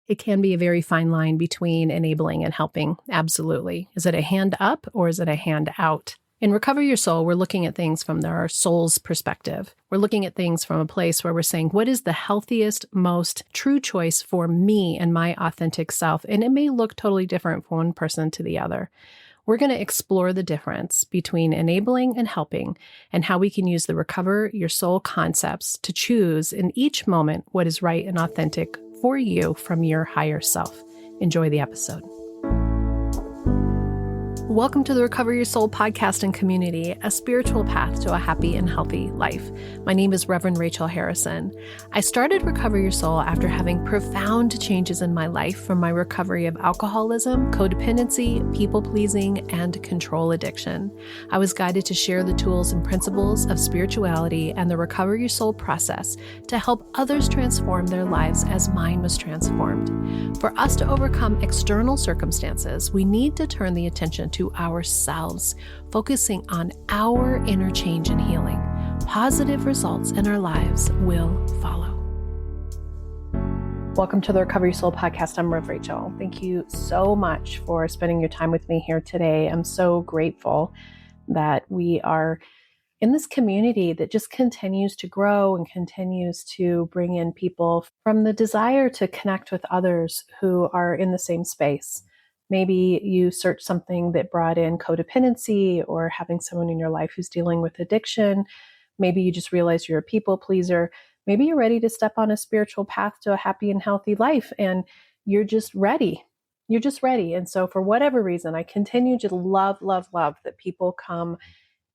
It can be a very fine line between enabling and helping. Absolutely. Is it a hand up or is it a hand out? In Recover Your Soul, we're looking at things from our soul's perspective. We're looking at things from a place where we're saying, what is the healthiest, most true choice for me and my authentic self? And it may look totally different from one person to the other. We're going to explore the difference between enabling and helping and how we can use the Recover Your Soul concepts to choose in each moment what is right and authentic for you from your higher self. Enjoy the episode. Welcome to the Recover Your Soul podcast and community, a spiritual path to a happy and healthy life. My name is Reverend Rachel Harrison. I started Recover Your Soul after having profound changes in my life from my recovery of alcoholism, codependency, people-pleasing, and control addiction. I was guided to share the tools and principles of spirituality and the Recover Your Soul process to help others transform their lives as mine was transformed. For us to overcome external circumstances, we need to turn the attention to ourselves, focusing on our inner change and healing. Positive results in our lives will follow. Welcome to the Recover Your Soul podcast. I'm Rev Rachel. Thank you so much for spending your time with me here today. I'm so grateful that we are in this community that just continues to grow and continues to bring in people from the desire to connect with others who are in the same space. Maybe you search something that brought in codependency or having someone in your life who's dealing with addiction. Maybe you just realize you're a people pleaser. Maybe you're ready to step on a spiritual path to a happy and healthy life and you're just ready. You're just ready. And so for whatever reason, I continue to love that people come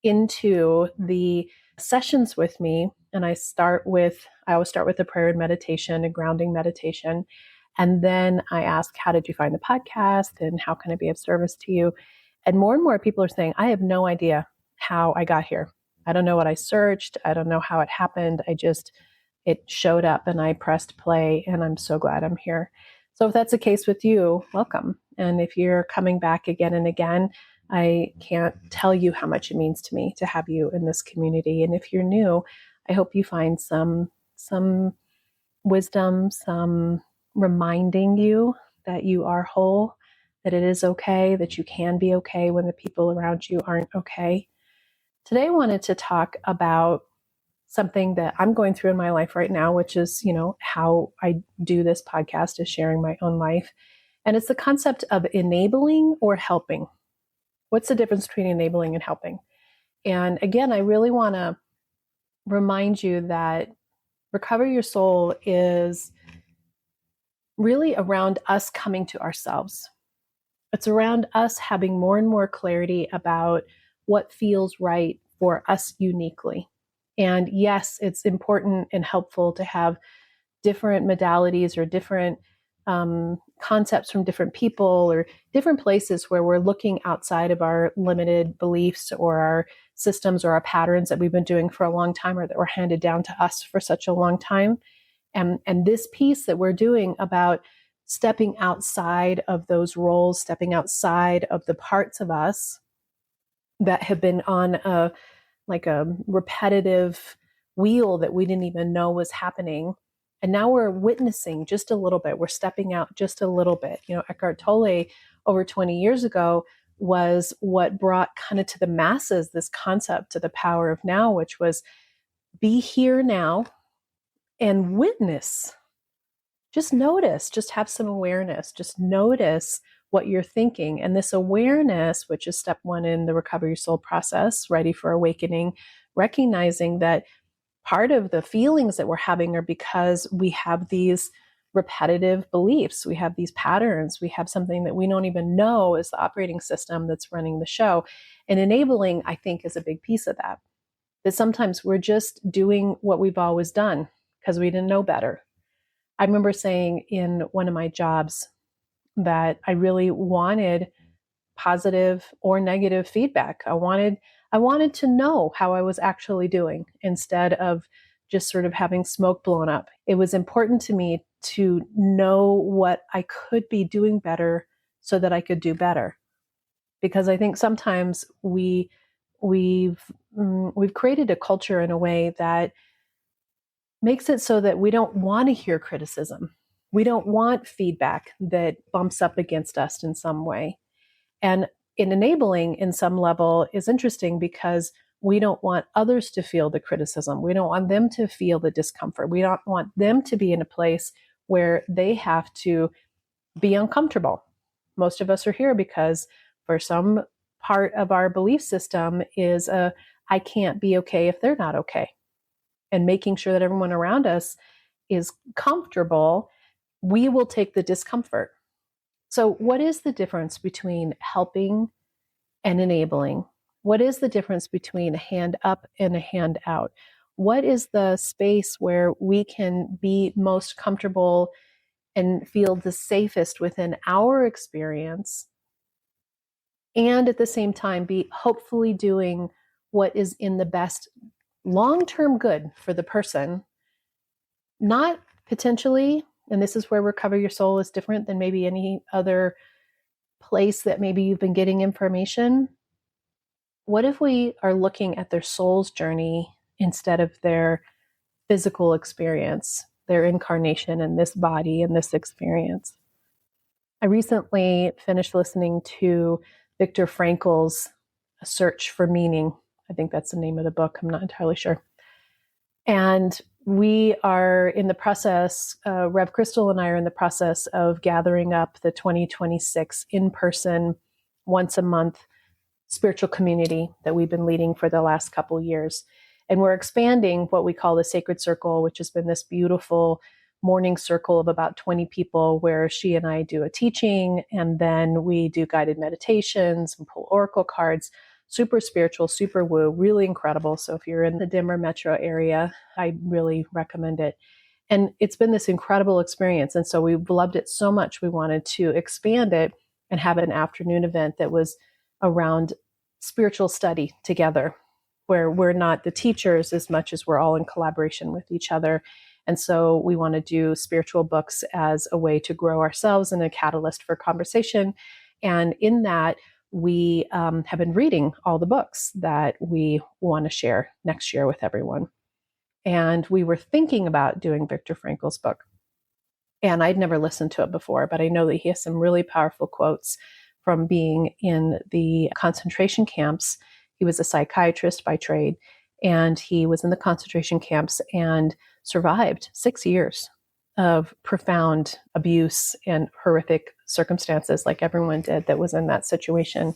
into the sessions with me. And I always start with a prayer and meditation, a grounding meditation. And then I ask, how did you find the podcast and how can I be of service to you? And more people are saying, I have no idea how I got here. I don't know what I searched. I don't know how it happened. It showed up and I pressed play and I'm so glad I'm here. So if that's the case with you, welcome. And if you're coming back again and again, I can't tell you how much it means to me to have you in this community. And if you're new, I hope you find some wisdom, some reminding you that you are whole, that it is okay, that you can be okay when the people around you aren't okay. Today I wanted to talk about something that I'm going through in my life right now, which is, how I do this podcast is sharing my own life. And it's the concept of enabling or helping. What's the difference between enabling and helping? And again, I really want to remind you that Recover Your Soul is really around us coming to ourselves. It's around us having more and more clarity about what feels right for us uniquely. And yes, it's important and helpful to have different modalities or different concepts from different people or different places where we're looking outside of our limited beliefs or our systems or our patterns that we've been doing for a long time or that were handed down to us for such a long time. And this piece that we're doing about stepping outside of those roles, stepping outside of the parts of us that have been on a repetitive wheel that we didn't even know was happening. And now we're witnessing just a little bit. We're stepping out just a little bit. Eckhart Tolle over 20 years ago was what brought kind of to the masses this concept to the power of now, which was be here now and witness. Just notice, just have some awareness, just notice what you're thinking. And this awareness, which is step one in the Recover Your Soul process, ready for awakening, recognizing that part of the feelings that we're having are because we have these repetitive beliefs. We have these patterns. We have something that we don't even know is the operating system that's running the show. And enabling, I think, is a big piece of that. That sometimes we're just doing what we've always done because we didn't know better. I remember saying in one of my jobs that I really wanted positive or negative feedback. I wanted to know how I was actually doing instead of just sort of having smoke blown up. It was important to me to know what I could be doing better so that I could do better. Because I think sometimes we've created a culture in a way that makes it so that we don't want to hear criticism. We don't want feedback that bumps up against us in some way. And in enabling, in some level, is interesting because we don't want others to feel the criticism. We don't want them to feel the discomfort. We don't want them to be in a place where they have to be uncomfortable. Most of us are here because for some part of our belief system is I can't be okay if they're not okay. And making sure that everyone around us is comfortable, we will take the discomfort. So, what is the difference between helping and enabling? What is the difference between a hand up and a hand out? What is the space where we can be most comfortable and feel the safest within our experience, and at the same time be hopefully doing what is in the best long-term good for the person, not potentially, and this is where Recover Your Soul is different than maybe any other place that maybe you've been getting information. What if we are looking at their soul's journey instead of their physical experience, their incarnation in this body and this experience? I recently finished listening to Viktor Frankl's Search for Meaning. I think that's the name of the book. I'm not entirely sure. And we are in the process, Rev Crystal and I are in the process of gathering up the 2026 in-person, once a month spiritual community that we've been leading for the last couple of years. And we're expanding what we call the Sacred Circle, which has been this beautiful morning circle of about 20 people where she and I do a teaching, and then we do guided meditations and pull oracle cards. Super spiritual, super woo, really incredible. So if you're in the Denver metro area, I really recommend it. And it's been this incredible experience. And so we've loved it so much, we wanted to expand it and have an afternoon event that was around spiritual study together, where we're not the teachers as much as we're all in collaboration with each other. And so we want to do spiritual books as a way to grow ourselves and a catalyst for conversation. And in that, we have been reading all the books that we want to share next year with everyone. And we were thinking about doing Viktor Frankl's book. And I'd never listened to it before, but I know that he has some really powerful quotes from being in the concentration camps. He was a psychiatrist by trade, and he was in the concentration camps and survived 6 years of profound abuse and horrific circumstances, like everyone did that was in that situation.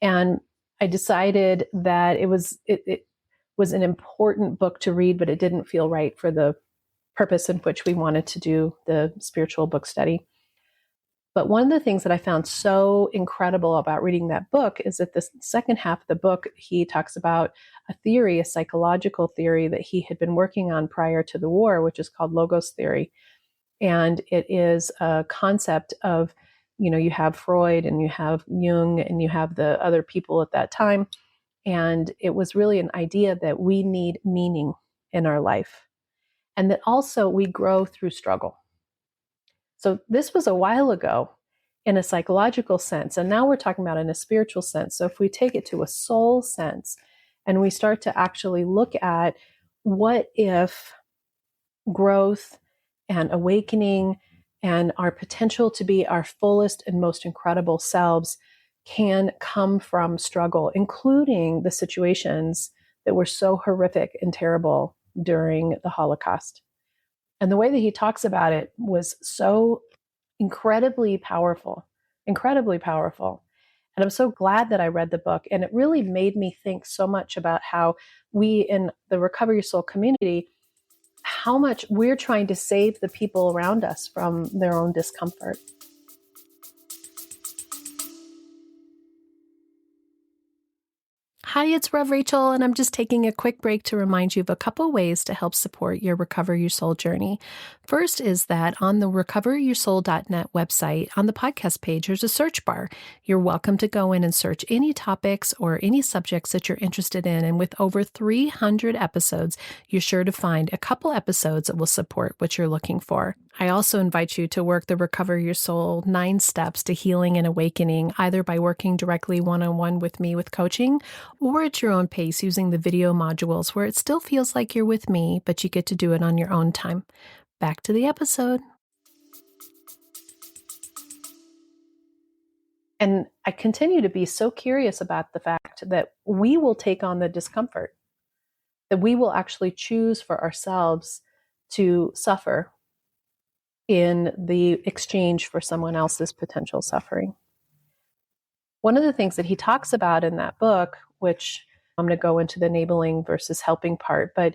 And I decided that it was an important book to read, but it didn't feel right for the purpose in which we wanted to do the spiritual book study. But one of the things that I found so incredible about reading that book is that the second half of the book, he talks about a theory, a psychological theory that he had been working on prior to the war, which is called logos theory. And it is a concept of, you have Freud and you have Jung and you have the other people at that time. And it was really an idea that we need meaning in our life, and that also we grow through struggle. So this was a while ago in a psychological sense, and now we're talking about in a spiritual sense. So if we take it to a soul sense and we start to actually look at what if growth and awakening and our potential to be our fullest and most incredible selves can come from struggle, including the situations that were so horrific and terrible during the Holocaust. And the way that he talks about it was so incredibly powerful, incredibly powerful. And I'm so glad that I read the book. And it really made me think so much about how we in the Recover Your Soul community, how much we're trying to save the people around us from their own discomfort. Hi, it's Rev Rachel, and I'm just taking a quick break to remind you of a couple ways to help support your Recover Your Soul journey. First is that on the recoveryoursoul.net website, on the podcast page, there's a search bar. You're welcome to go in and search any topics or any subjects that you're interested in. And with over 300 episodes, you're sure to find a couple episodes that will support what you're looking for. I also invite you to work the Recover Your Soul 9 steps to healing and awakening, either by working directly one-on-one with me with coaching, or at your own pace using the video modules where it still feels like you're with me, but you get to do it on your own time. Back to the episode. And I continue to be so curious about the fact that we will take on the discomfort, that we will actually choose for ourselves to suffer in the exchange for someone else's potential suffering. One of the things that he talks about in that book, which I'm going to go into the enabling versus helping part, but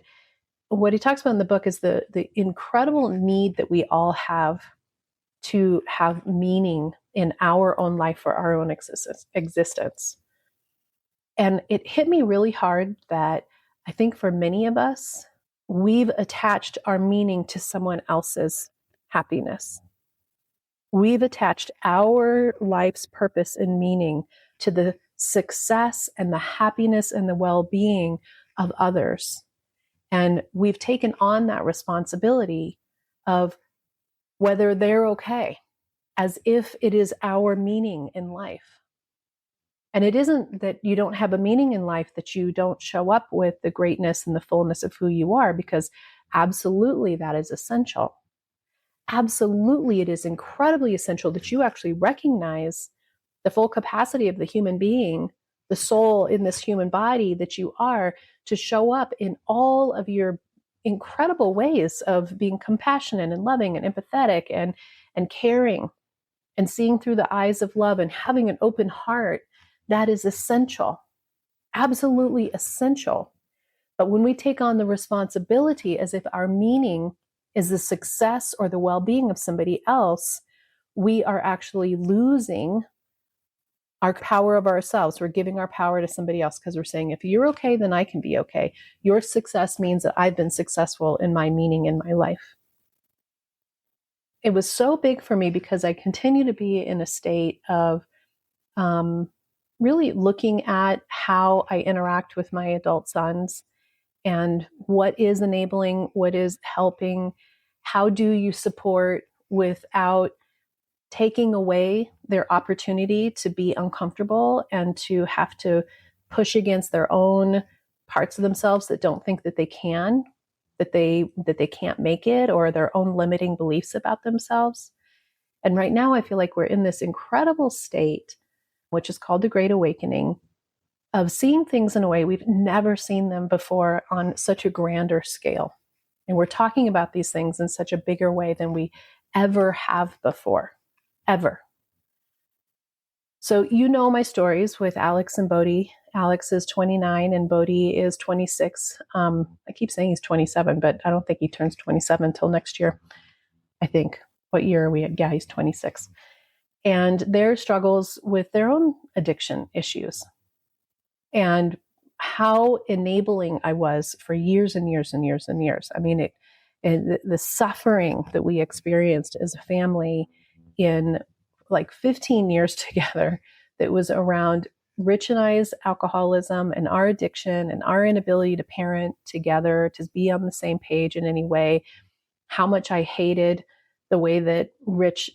what he talks about in the book is the incredible need that we all have to have meaning in our own life for our own existence. And it hit me really hard that I think for many of us, we've attached our meaning to someone else's happiness. We've attached our life's purpose and meaning to the success and the happiness and the well-being of others. And we've taken on that responsibility of whether they're okay, as if it is our meaning in life. And it isn't that you don't have a meaning in life, that you don't show up with the greatness and the fullness of who you are, because absolutely that is essential. Absolutely, it is incredibly essential that you actually recognize the full capacity of the human being, the soul in this human body that you are, to show up in all of your incredible ways of being compassionate and loving and empathetic and caring and seeing through the eyes of love and having an open heart. That is essential, absolutely essential. But when we take on the responsibility as if our meaning is the success or the well-being of somebody else, we are actually losing our power of ourselves. We're giving our power to somebody else because we're saying, if you're okay, then I can be okay. Your success means that I've been successful in my meaning in my life. It was so big for me because I continue to be in a state of really looking at how I interact with my adult sons and what is enabling, what is helping, how do you support without taking away their opportunity to be uncomfortable and to have to push against their own parts of themselves that don't think that they can, that they can't make it, or their own limiting beliefs about themselves. And right now I feel like we're in this incredible state, which is called the Great Awakening, of seeing things in a way we've never seen them before on such a grander scale. And we're talking about these things in such a bigger way than we ever have before, ever. So you know my stories with Alex and Bodhi. Alex is 29 and Bodhi is 26. I keep saying he's 27, but I don't think he turns 27 until next year, I think. What year are we at? Yeah, he's 26. And their struggles with their own addiction issues. And how enabling I was for years and years and years and years. I mean, the suffering that we experienced as a family in like 15 years together, that was around Rich and I's alcoholism and our addiction and our inability to parent together, to be on the same page in any way, how much I hated the way that Rich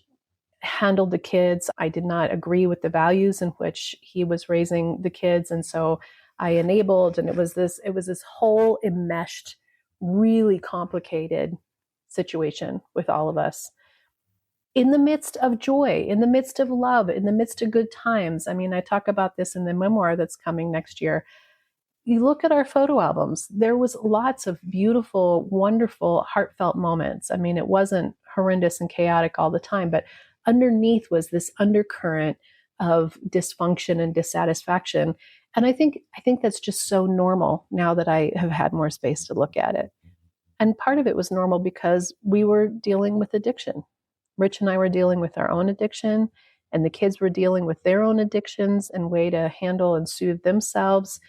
handled the kids. I did not agree with the values in which he was raising the kids. And so I enabled, and it was this whole enmeshed, really complicated situation with all of us. In the midst of joy, in the midst of love, in the midst of good times. I mean, I talk about this in the memoir that's coming next year. You look at our photo albums, there was lots of beautiful, wonderful, heartfelt moments. I mean, it wasn't horrendous and chaotic all the time, but underneath was this undercurrent of dysfunction and dissatisfaction. And I think that's just so normal now that I have had more space to look at it. And part of it was normal because we were dealing with addiction. Rich and I were dealing with our own addiction, and the kids were dealing with their own addictions and way to handle and soothe themselves.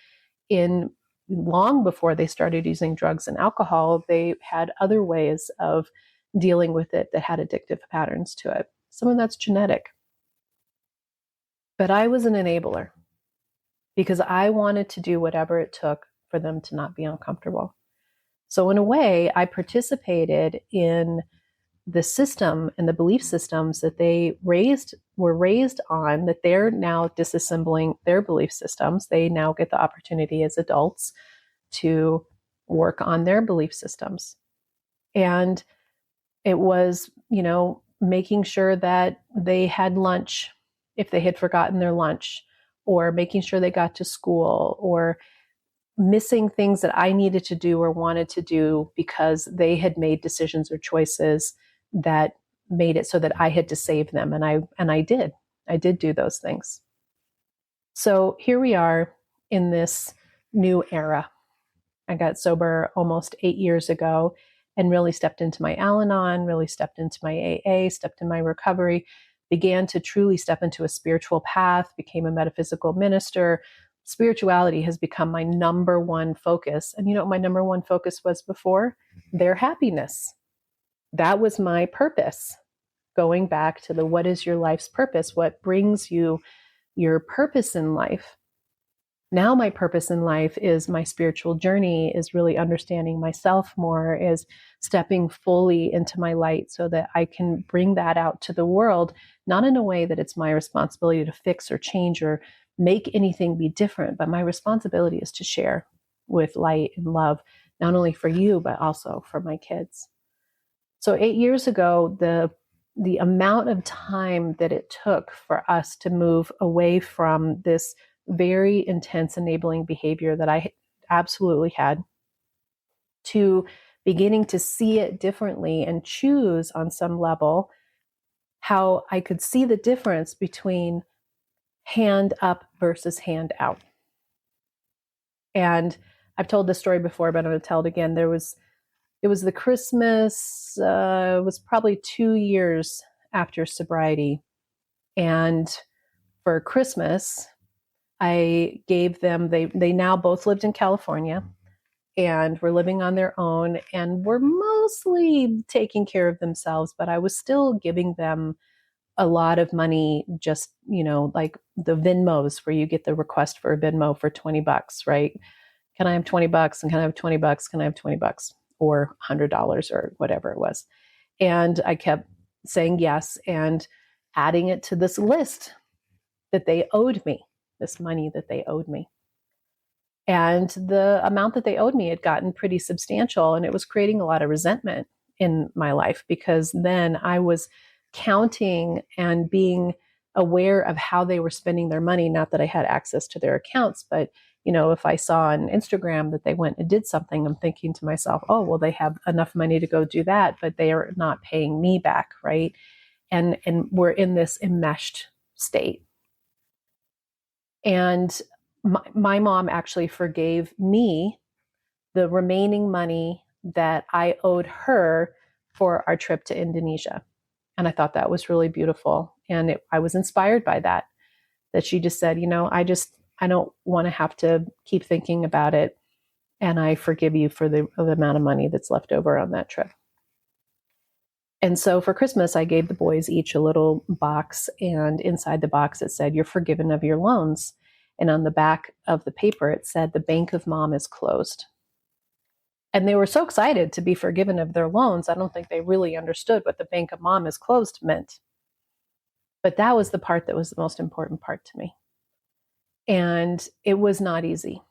In long before they started using drugs and alcohol, they had other ways of dealing with it that had addictive patterns to it. Some of that's genetic. But I was an enabler because I wanted to do whatever it took for them to not be uncomfortable. So in a way, I participated in the system and the belief systems that they were raised on, that they're now disassembling their belief systems. They now get the opportunity as adults to work on their belief systems. And it was, making sure that they had lunch if they had forgotten their lunch, or making sure they got to school, or missing things that I needed to do or wanted to do because they had made decisions or choices that made it so that I had to save them. And I did. I did do those things. So here we are in this new era. I got sober almost 8 years ago and really stepped into my Al-Anon, really stepped into my AA, stepped in my recovery, began to truly step into a spiritual path, became a metaphysical minister. Spirituality has become my number one focus. And you know what my number one focus was before? Their happiness. That was my purpose. Going back to the what is your life's purpose? What brings you your purpose in life? Now my purpose in life is my spiritual journey, is really understanding myself more, is stepping fully into my light so that I can bring that out to the world, not in a way that it's my responsibility to fix or change or make anything be different, but my responsibility is to share with light and love, not only for you, but also for my kids. So 8 years ago, the amount of time that it took for us to move away from this very intense enabling behavior that I absolutely had to beginning to see it differently and choose on some level how I could see the difference between hand up versus hand out. And I've told this story before, but I'm going to tell it again. It was the Christmas, it was probably 2 years after sobriety. And for Christmas, I gave them, they now both lived in California and were living on their own and were mostly taking care of themselves, but I was still giving them a lot of money, just, like the Venmos where you get the request for a Venmo for $20, right? Can I have $20? And can I have $20? Can I have $20? Or $100 or whatever it was. And I kept saying yes and adding it to this list that they owed me, this money that they owed me. And the amount that they owed me had gotten pretty substantial, and it was creating a lot of resentment in my life because then I was counting and being aware of how they were spending their money. Not that I had access to their accounts, but if I saw on Instagram that they went and did something, I'm thinking to myself, oh, well, they have enough money to go do that, but they are not paying me back, right? And we're in this enmeshed state. And my mom actually forgave me the remaining money that I owed her for our trip to Indonesia. And I thought that was really beautiful. And I was inspired by that she just said, I don't want to have to keep thinking about it. And I forgive you for the amount of money that's left over on that trip. And so for Christmas, I gave the boys each a little box. And inside the box, it said, you're forgiven of your loans. And on the back of the paper, it said, the Bank of Mom is closed. And they were so excited to be forgiven of their loans. I don't think they really understood what the Bank of Mom is closed meant. But that was the part that was the most important part to me. And it was not easy.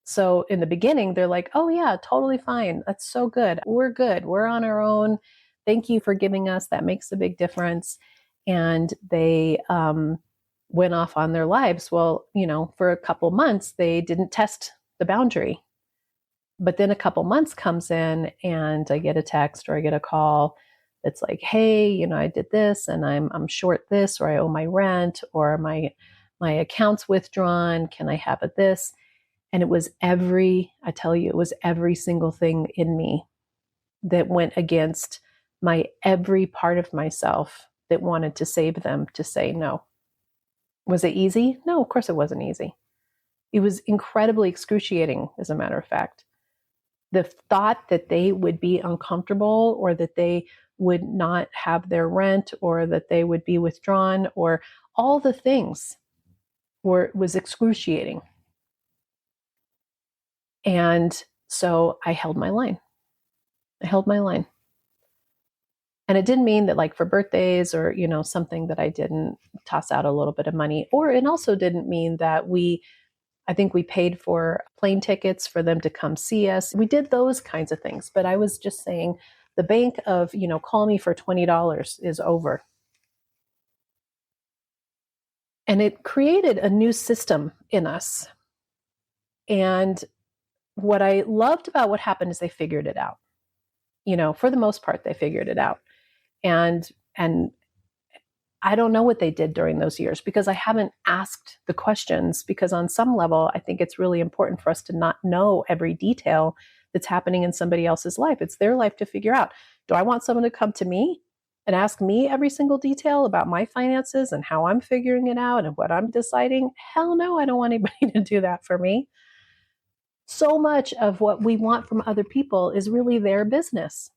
So in the beginning, they're like, oh yeah, totally fine. That's so good. We're good. We're on our own. Thank you for giving us. That makes a big difference. And they went off on their lives. Well, for a couple months, they didn't test the boundary. But then a couple months comes in and I get a text or I get a call that's like, hey, I did this and I'm short this, or I owe my rent, or my account's withdrawn. Can I have it this? And it was every single thing in me that went against my every part of myself that wanted to save them to say no. Was it easy? No, of course it wasn't easy. It was incredibly excruciating, as a matter of fact. The thought that they would be uncomfortable, or that they would not have their rent, or that they would be withdrawn, or all the things was excruciating. And so I held my line. And it didn't mean that, like, for birthdays or, something, that I didn't toss out a little bit of money. Or it also didn't mean that I think we paid for plane tickets for them to come see us. We did those kinds of things. But I was just saying the bank of, call me for $20 is over. And it created a new system in us. And what I loved about what happened is they figured it out. For the most part, they figured it out. And I don't know what they did during those years because I haven't asked the questions, because on some level, I think it's really important for us to not know every detail that's happening in somebody else's life. It's their life to figure out. Do I want someone to come to me and ask me every single detail about my finances and how I'm figuring it out and what I'm deciding? Hell no, I don't want anybody to do that for me. So much of what we want from other people is really their business.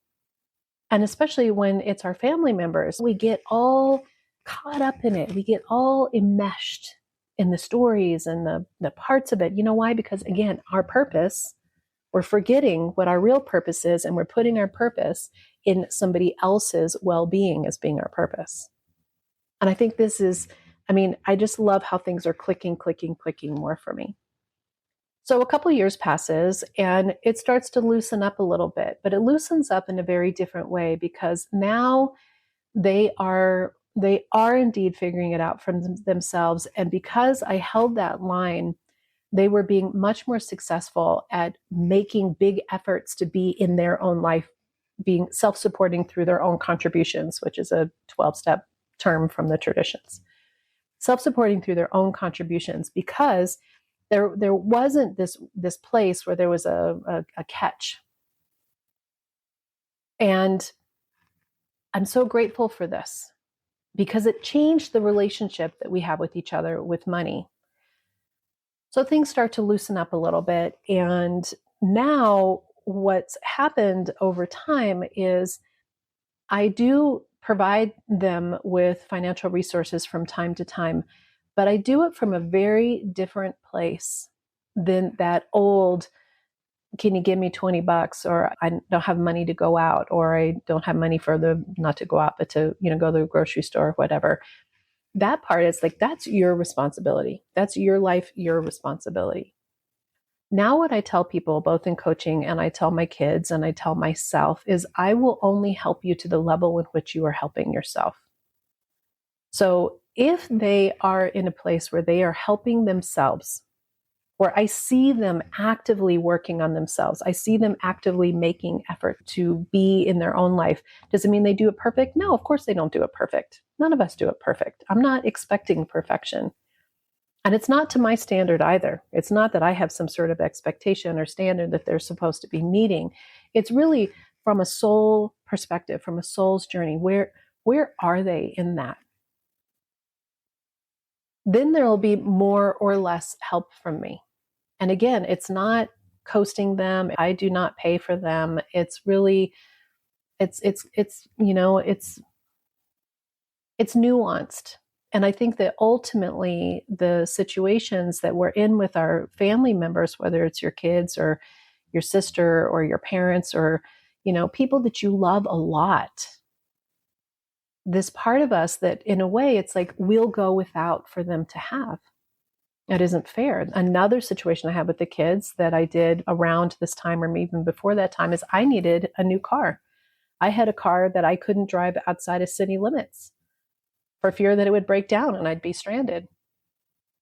And especially when it's our family members, we get all caught up in it. We get all enmeshed in the stories and the parts of it. You know why? Because again, our purpose, we're forgetting what our real purpose is, and we're putting our purpose in somebody else's well-being as being our purpose. And I think this is, I just love how things are clicking more for me. So a couple of years passes and it starts to loosen up a little bit, but it loosens up in a very different way because now they are indeed figuring it out for themselves. And because I held that line, they were being much more successful at making big efforts to be in their own life, being self-supporting through their own contributions, which is a 12-step term from the traditions. Self-supporting through their own contributions, because there wasn't this place where there was a catch. And I'm so grateful for this because it changed the relationship that we have with each other with money. So things start to loosen up a little bit. And now what's happened over time is I do provide them with financial resources from time to time, but I do it from a very different place than that old, can you give me $20, or I don't have money to go out, or I don't have money not to go out, but to, go to the grocery store or whatever. That part is like, that's your responsibility. That's your life, your responsibility. Now, what I tell people, both in coaching and I tell my kids and I tell myself, is I will only help you to the level in which you are helping yourself. So if they are in a place where they are helping themselves, where I see them actively working on themselves, I see them actively making effort to be in their own life, does it mean they do it perfect? No, of course they don't do it perfect. None of us do it perfect. I'm not expecting perfection. And it's not to my standard either. It's not that I have some sort of expectation or standard that they're supposed to be meeting. It's really from a soul perspective, from a soul's journey. Where are they in that? Then there will be more or less help from me. And again, it's not coasting them. I do not pay for them. It's really, it's nuanced. And I think that ultimately the situations that we're in with our family members, whether it's your kids or your sister or your parents or, people that you love a lot, this part of us that in a way it's like we'll go without for them to have. It isn't fair. Another situation I had with the kids that I did around this time or even before that time is I needed a new car. I had a car that I couldn't drive outside of city limits for fear that it would break down and I'd be stranded.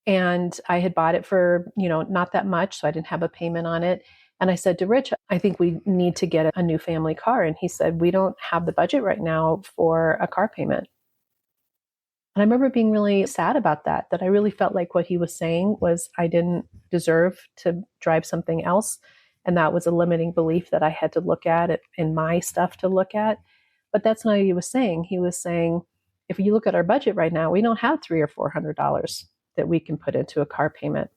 And I had bought it for, not that much, so I didn't have a payment on it. And I said to Rich, I think we need to get a new family car. And he said, we don't have the budget right now for a car payment. And I remember being really sad about that I really felt like what he was saying was I didn't deserve to drive something else. And that was a limiting belief that I had to look at in my stuff to look at. But that's not what he was saying. He was saying, if you look at our budget right now, we don't have $300 or $400 that we can put into a car payment.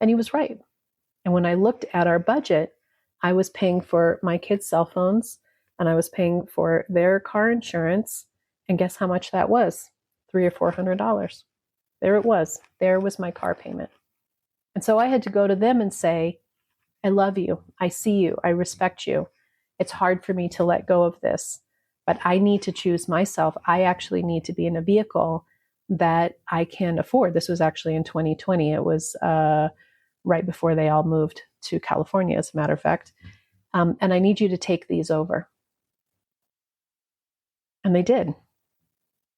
And he was right. And when I looked at our budget, I was paying for my kids' cell phones and I was paying for their car insurance. And guess how much that was? $300 or $400. There it was. There was my car payment. And so I had to go to them and say, I love you. I see you. I respect you. It's hard for me to let go of this, but I need to choose myself. I actually need to be in a vehicle that I can afford. This was actually in 2020. It was right before they all moved to California, as a matter of fact. And I need you to take these over. And they did.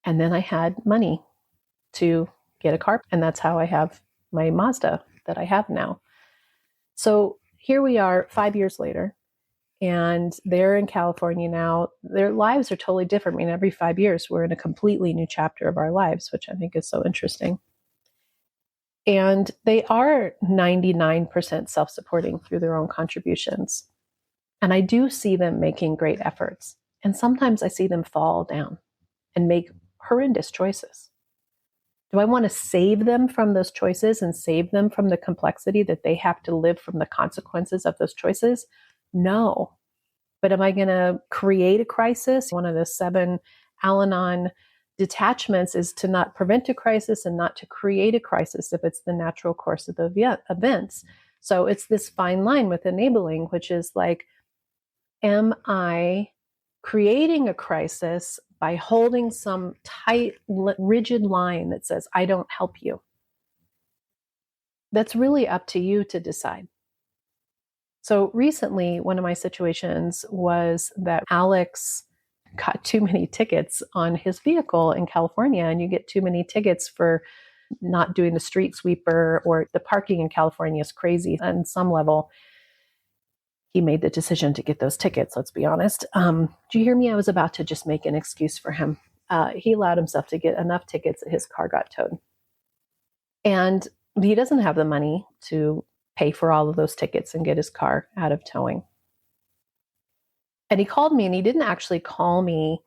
And then I had money to get a car. And that's how I have my Mazda that I have now. So here we are 5 years later, and they're in California now. Their lives are totally different. I mean, every 5 years, we're in a completely new chapter of our lives, which I think is so interesting. And they are 99% self-supporting through their own contributions. And I do see them making great efforts. And sometimes I see them fall down and make horrendous choices. Do I want to save them from those choices and save them from the complexity that they have to live from the consequences of those choices? No. But am I going to create a crisis? One of the 7 Al-Anon detachments is to not prevent a crisis and not to create a crisis if it's the natural course of the events. So it's this fine line with enabling, which is like, am I creating a crisis by holding some tight, rigid line that says, I don't help you? That's really up to you to decide. So recently, one of my situations was that Alex got too many tickets on his vehicle in California, and you get too many tickets for not doing the street sweeper, or the parking in California is crazy on some level. He made the decision to get those tickets, let's be honest. Do you hear me? I was about to just make an excuse for him. He allowed himself to get enough tickets that his car got towed. And he doesn't have the money to pay for all of those tickets and get his car out of towing. And he called me, and he didn't actually call me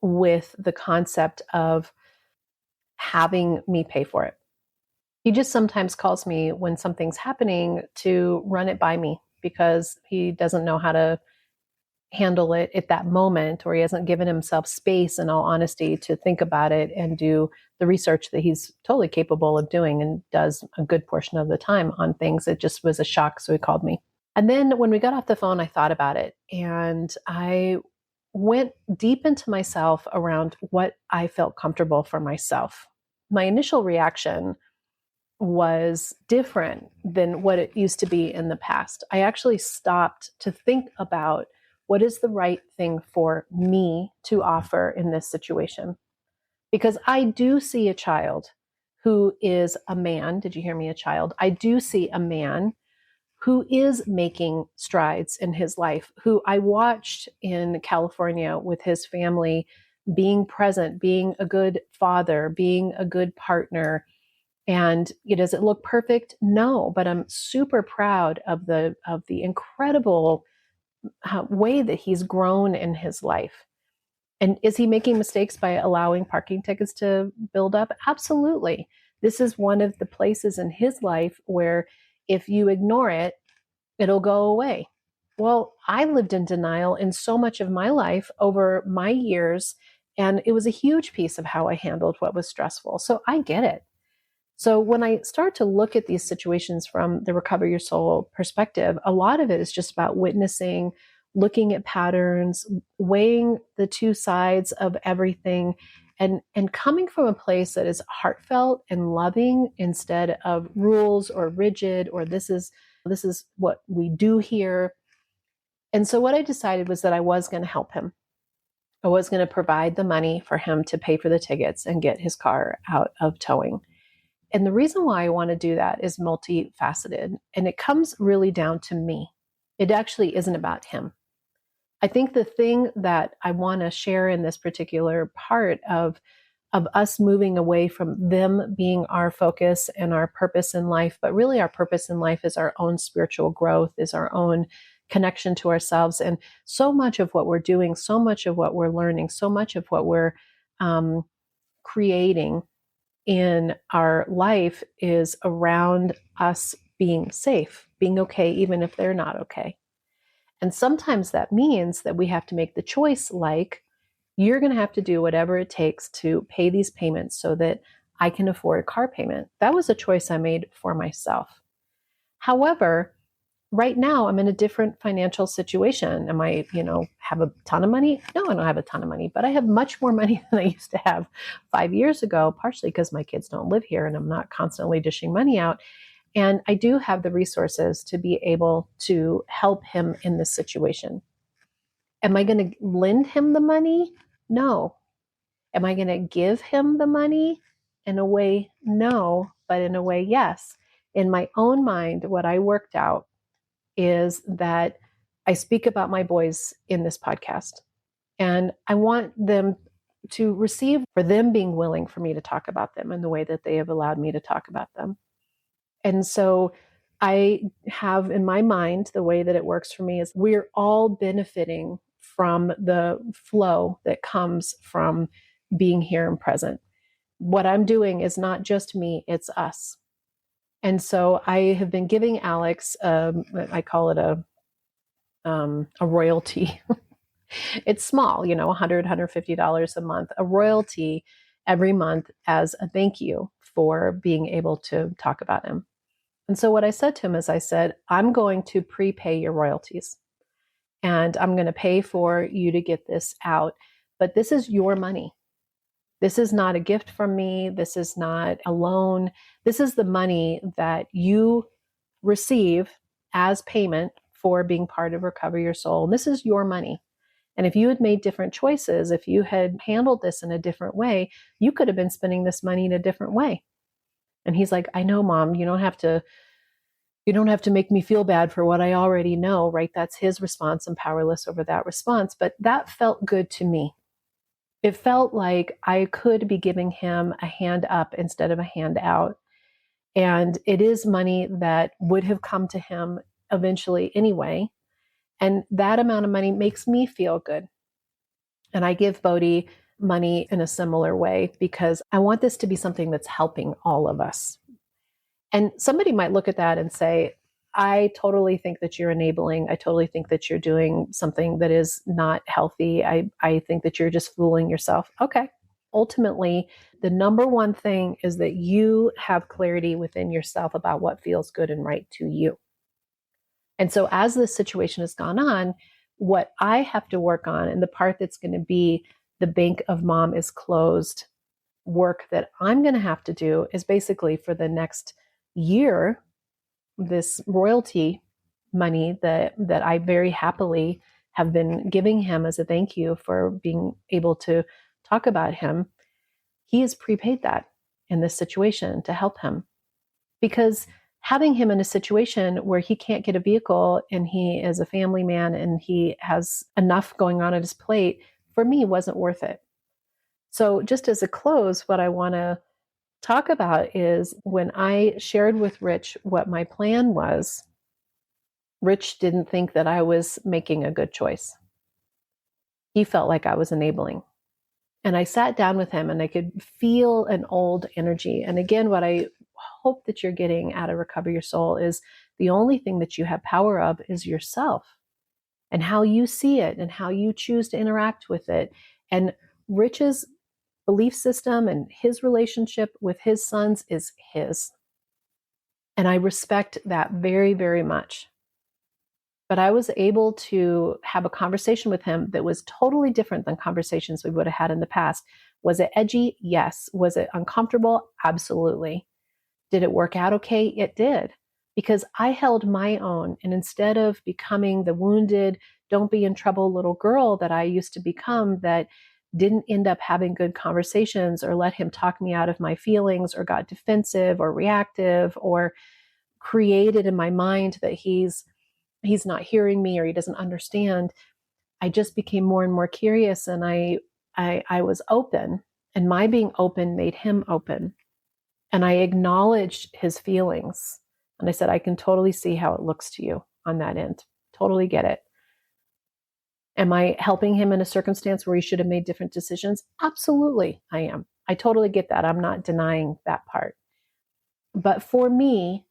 with the concept of having me pay for it. He just sometimes calls me when something's happening to run it by me because he doesn't know how to handle it at that moment, or he hasn't given himself space, in all honesty, to think about it and do the research that he's totally capable of doing and does a good portion of the time on things. It just was a shock, so he called me. And then when we got off the phone, I thought about it, and I went deep into myself around what I felt comfortable for myself. My initial reaction was different than what it used to be in the past. I actually stopped to think about what is the right thing for me to offer in this situation. Because I do see a child who is a man. Did you hear me? A child. I do see a man who is making strides in his life, who I watched in California with his family, being present, being a good father, being a good partner. And does it look perfect? No, but I'm super proud of the incredible way that he's grown in his life. And is he making mistakes by allowing parking tickets to build up? Absolutely. This is one of the places in his life where if you ignore it, it'll go away. Well, I lived in denial in so much of my life over my years, and it was a huge piece of how I handled what was stressful. So I get it. So when I start to look at these situations from the Recover Your Soul perspective, a lot of it is just about witnessing, looking at patterns, weighing the two sides of everything, and coming from a place that is heartfelt and loving instead of rules or rigid, or this is what we do here. And so what I decided was that I was going to help him. I was going to provide the money for him to pay for the tickets and get his car out of towing. And the reason why I want to do that is multifaceted, and it comes really down to me. It actually isn't about him. I think the thing that I want to share in this particular part of us moving away from them being our focus and our purpose in life, but really our purpose in life is our own spiritual growth, is our own connection to ourselves. And so much of what we're doing, so much of what we're learning, so much of what we're creating in our life is around us being safe, being okay, even if they're not okay. And sometimes that means that we have to make the choice, like, you're going to have to do whatever it takes to pay these payments so that I can afford a car payment. That was a choice I made for myself. However, right now I'm in a different financial situation. Am I, have a ton of money? No, I don't have a ton of money, but I have much more money than I used to have 5 years ago, partially because my kids don't live here and I'm not constantly dishing money out. And I do have the resources to be able to help him in this situation. Am I going to lend him the money? No. Am I going to give him the money In a way, no, but in a way, yes. In my own mind, what I worked out is that I speak about my boys in this podcast. And I want them to receive for them being willing for me to talk about them in the way that they have allowed me to talk about them. And so I have in my mind, the way that it works for me is we're all benefiting from the flow that comes from being here and present. What I'm doing is not just me, it's us. And so I have been giving Alex, I call it a royalty. It's small, $100, $150 a month, a royalty every month as a thank you for being able to talk about him. And so what I said to him is I said, I'm going to prepay your royalties and I'm going to pay for you to get this out. But this is your money. This is not a gift from me. This is not a loan. This is the money that you receive as payment for being part of Recover Your Soul. And this is your money. And if you had made different choices, if you had handled this in a different way, you could have been spending this money in a different way. And he's like, I know, Mom, you don't have to make me feel bad for what I already know, right? That's his response. I'm powerless over that response. But that felt good to me. It felt like I could be giving him a hand up instead of a hand out. And it is money that would have come to him eventually anyway. And that amount of money makes me feel good. And I give Bodhi money in a similar way because I want this to be something that's helping all of us. And somebody might look at that and say, I totally think that you're enabling. I totally think that you're doing something that is not healthy. I think that you're just fooling yourself. Okay. Ultimately, the number one thing is that you have clarity within yourself about what feels good and right to you. And so as this situation has gone on, what I have to work on, and the part that's going to be the bank of mom is closed work that I'm going to have to do is basically for the next year, this royalty money that I very happily have been giving him as a thank you for being able to talk about him. He has prepaid that in this situation to help him, because having him in a situation where he can't get a vehicle and he is a family man and he has enough going on at his plate, for me wasn't worth it. So just as a close, what I want to talk about is when I shared with Rich what my plan was, Rich didn't think that I was making a good choice. He felt like I was enabling. And I sat down with him and I could feel an old energy. And again, what I hope that you're getting out of Recover Your Soul is the only thing that you have power of is yourself and how you see it and how you choose to interact with it. And Rich's belief system and his relationship with his sons is his. And I respect that very, very much. But I was able to have a conversation with him that was totally different than conversations we would have had in the past. Was it edgy? Yes. Was it uncomfortable? Absolutely. Did it work out okay? It did. Because I held my own. And instead of becoming the wounded, don't be in trouble little girl that I used to become, that didn't end up having good conversations or let him talk me out of my feelings or got defensive or reactive or created in my mind that he's not hearing me or he doesn't understand. I just became more and more curious, and I was open, and my being open made him open. And I acknowledged his feelings. And I said, I can totally see how it looks to you on that end. Totally get it. Am I helping him in a circumstance where he should have made different decisions? Absolutely, I am. I totally get that. I'm not denying that part. But for me,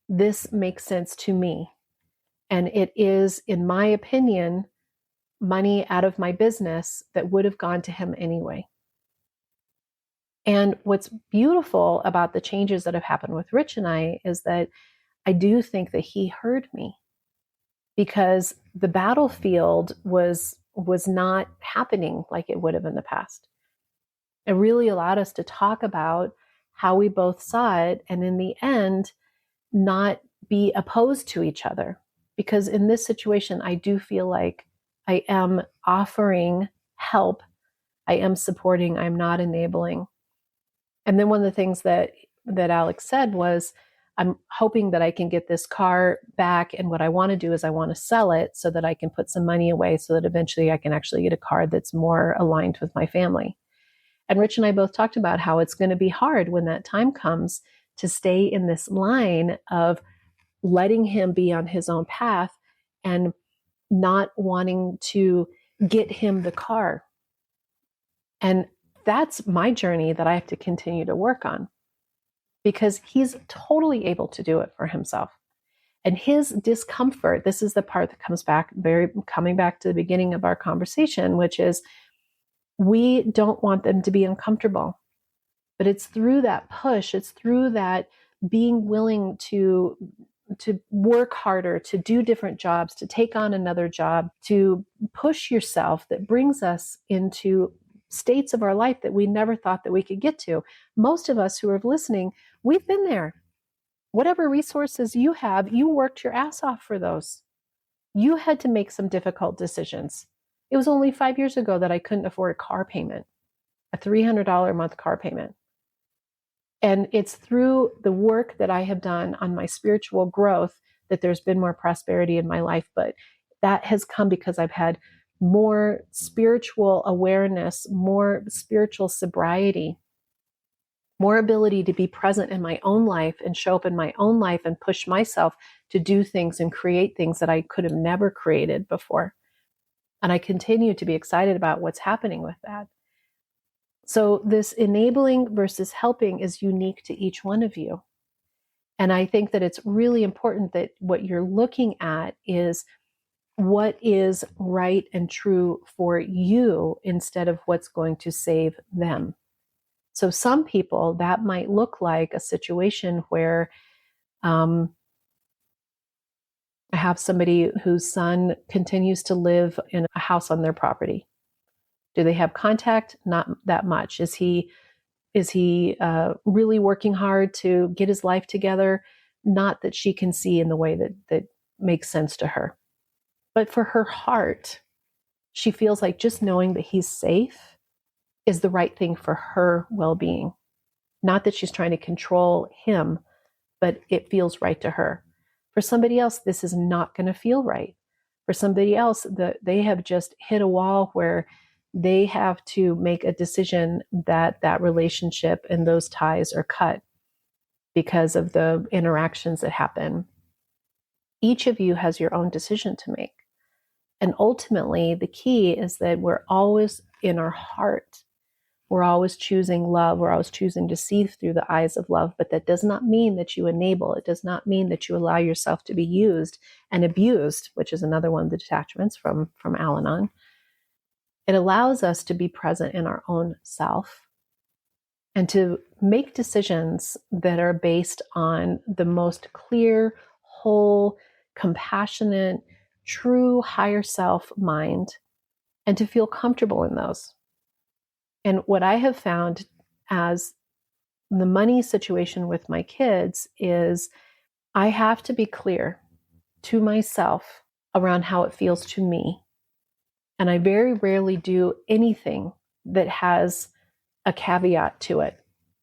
this makes sense to me. And it is, in my opinion, money out of my business that would have gone to him anyway. And what's beautiful about the changes that have happened with Rich and I is that I do think that he heard me, because the battlefield was not happening like it would have in the past. It really allowed us to talk about how we both saw it, and in the end, not be opposed to each other. Because in this situation, I do feel like I am offering help. I am supporting. I'm not enabling. And then one of the things that Alex said was, I'm hoping that I can get this car back. And what I want to do is I want to sell it so that I can put some money away so that eventually I can actually get a car that's more aligned with my family. And Rich and I both talked about how it's going to be hard when that time comes to stay in this line of letting him be on his own path and not wanting to get him the car. And that's my journey that I have to continue to work on, because he's totally able to do it for himself. And his discomfort, this is the part that comes back, coming back to the beginning of our conversation, which is we don't want them to be uncomfortable. But it's through that push, it's through that being willing to work harder, to do different jobs, to take on another job, to push yourself, that brings us into states of our life that we never thought that we could get to. Most of us who are listening, we've been there. Whatever resources you have, you worked your ass off for those. You had to make some difficult decisions. It was only 5 years ago that I couldn't afford a car payment, a $300 a month car payment. And it's through the work that I have done on my spiritual growth that there's been more prosperity in my life. But that has come because I've had more spiritual awareness, more spiritual sobriety, more ability to be present in my own life and show up in my own life and push myself to do things and create things that I could have never created before. And I continue to be excited about what's happening with that. So this enabling versus helping is unique to each one of you. And I think that it's really important that what you're looking at is what is right and true for you instead of what's going to save them. So some people, that might look like a situation where I have somebody whose son continues to live in a house on their property. Do they have contact? Not that much. Is he really working hard to get his life together? Not that she can see in the way that makes sense to her. But for her heart, she feels like just knowing that he's safe is the right thing for her well-being. Not that she's trying to control him, but it feels right to her. For somebody else, this is not going to feel right. For somebody else, they have just hit a wall where they have to make a decision that relationship and those ties are cut because of the interactions that happen. Each of you has your own decision to make. And ultimately, the key is that we're always in our heart. We're always choosing love. We're always choosing to see through the eyes of love. But that does not mean that you enable. It does not mean that you allow yourself to be used and abused, which is another one of the detachments from Al-Anon. It allows us to be present in our own self and to make decisions that are based on the most clear, whole, compassionate, true higher self mind, and to feel comfortable in those. And what I have found as the money situation with my kids is I have to be clear to myself around how it feels to me. And I very rarely do anything that has a caveat to it.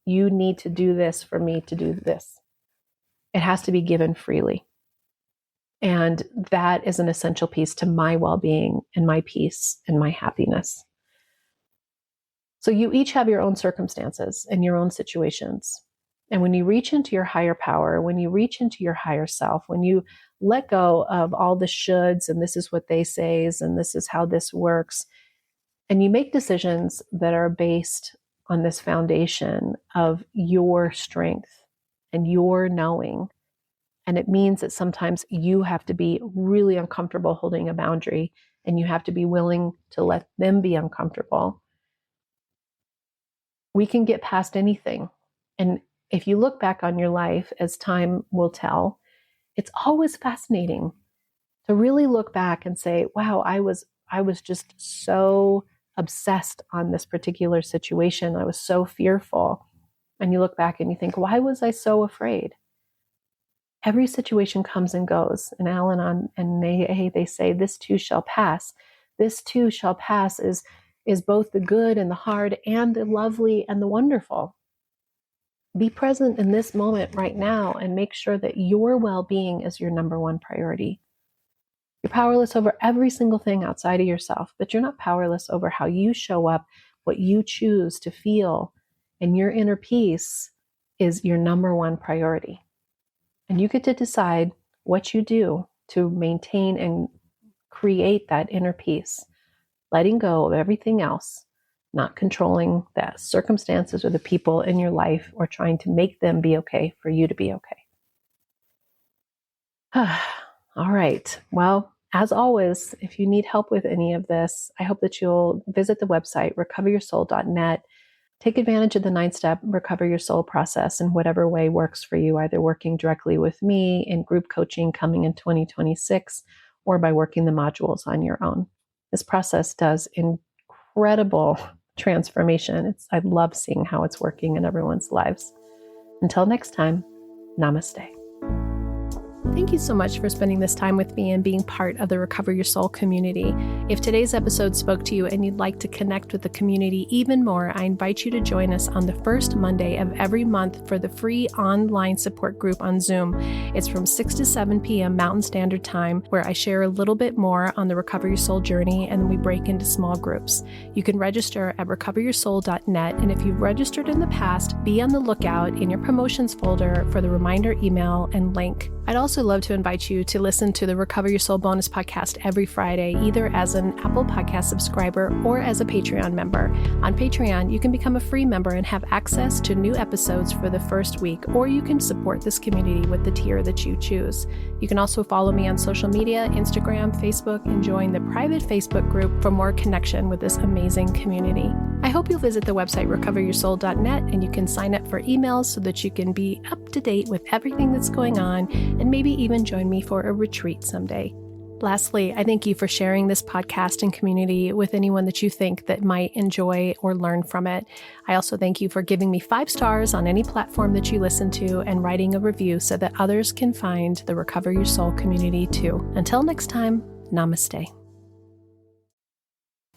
You need to do this for me to do this. It has to be given freely. And that is an essential piece to my well-being and my peace and my happiness. So you each have your own circumstances and your own situations. And when you reach into your higher power, when you reach into your higher self, when you let go of all the shoulds and this is what they say and this is how this works, and you make decisions that are based on this foundation of your strength and your knowing. And it means that sometimes you have to be really uncomfortable holding a boundary, and you have to be willing to let them be uncomfortable. We can get past anything. And if you look back on your life, as time will tell, it's always fascinating to really look back and say, wow, I was just so obsessed on this particular situation. I was so fearful. And you look back and you think, why was I so afraid? Every situation comes and goes. In Al-Anon and AA, they say, this too shall pass. This too shall pass is both the good and the hard and the lovely and the wonderful. Be present in this moment right now and make sure that your well-being is your number one priority. You're powerless over every single thing outside of yourself, but you're not powerless over how you show up, what you choose to feel, and your inner peace is your number one priority. And you get to decide what you do to maintain and create that inner peace, letting go of everything else, not controlling the circumstances or the people in your life or trying to make them be okay for you to be okay. All right. Well, as always, if you need help with any of this, I hope that you'll visit the website, recoveryoursoul.net. Take advantage of the 9-step Recover Your Soul process in whatever way works for you, either working directly with me in group coaching coming in 2026 or by working the modules on your own. This process does incredible transformation. I love seeing how it's working in everyone's lives. Until next time, namaste. Thank you so much for spending this time with me and being part of the Recover Your Soul community. If today's episode spoke to you and you'd like to connect with the community even more, I invite you to join us on the first Monday of every month for the free online support group on Zoom. It's from 6 to 7 p.m. Mountain Standard Time, where I share a little bit more on the Recover Your Soul journey, and then we break into small groups. You can register at recoveryoursoul.net, and if you've registered in the past, be on the lookout in your promotions folder for the reminder email and link. I'd also love to invite you to listen to the Recover Your Soul bonus podcast every Friday, either as an Apple Podcast subscriber or as a Patreon member. On Patreon, you can become a free member and have access to new episodes for the first week, or you can support this community with the tier that you choose. You can also follow me on social media, Instagram, Facebook, and join the private Facebook group for more connection with this amazing community. I hope you'll visit the website recoveryoursoul.net, and you can sign up for emails so that you can be up to date with everything that's going on, and maybe even join me for a retreat someday. Lastly, I thank you for sharing this podcast and community with anyone that you think that might enjoy or learn from it. I also thank you for giving me 5 stars on any platform that you listen to and writing a review so that others can find the Recover Your Soul community too. Until next time, namaste.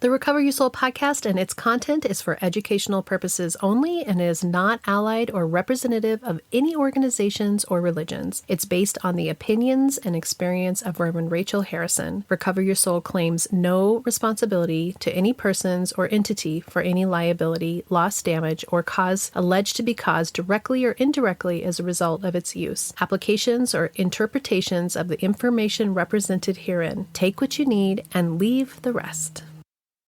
The Recover Your Soul podcast and its content is for educational purposes only and is not allied or representative of any organizations or religions. It's based on the opinions and experience of Reverend Rachel Harrison. Recover Your Soul claims no responsibility to any persons or entity for any liability, loss, damage, or cause alleged to be caused directly or indirectly as a result of its use. Applications or interpretations of the information represented herein. Take what you need and leave the rest.